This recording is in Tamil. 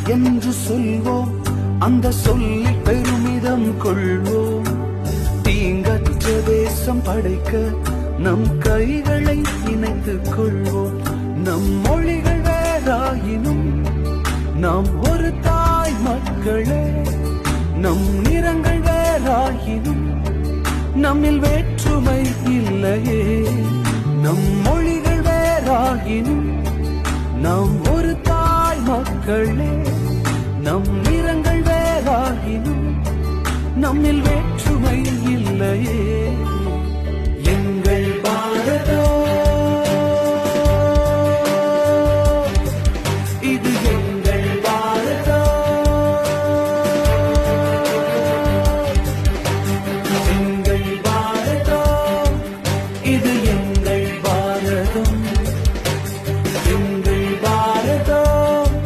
என்று சொல்வோம், அந்த சொல்லில் பெருமிதம் கொள்வோம். தீங்கற்ற தேசம் படைக்க நம் கைகளை இணைத்துக் கொள்வோம். நம் மொழிகள் வேறாயினும் நாம் ஒரு தாய் மக்களே. நம் நிறங்கள் வேறாயினும் நம்மில் வேற்றுமை இல்லையே. நம் மொழிகள் வேறாயினும் நாம் ஒரு தாய் மக்களே. நம் நிறங்கள் வேறாயினும் நம்மில் வேற்றுமை இல்லையே. எங்கள் பாரதோ இது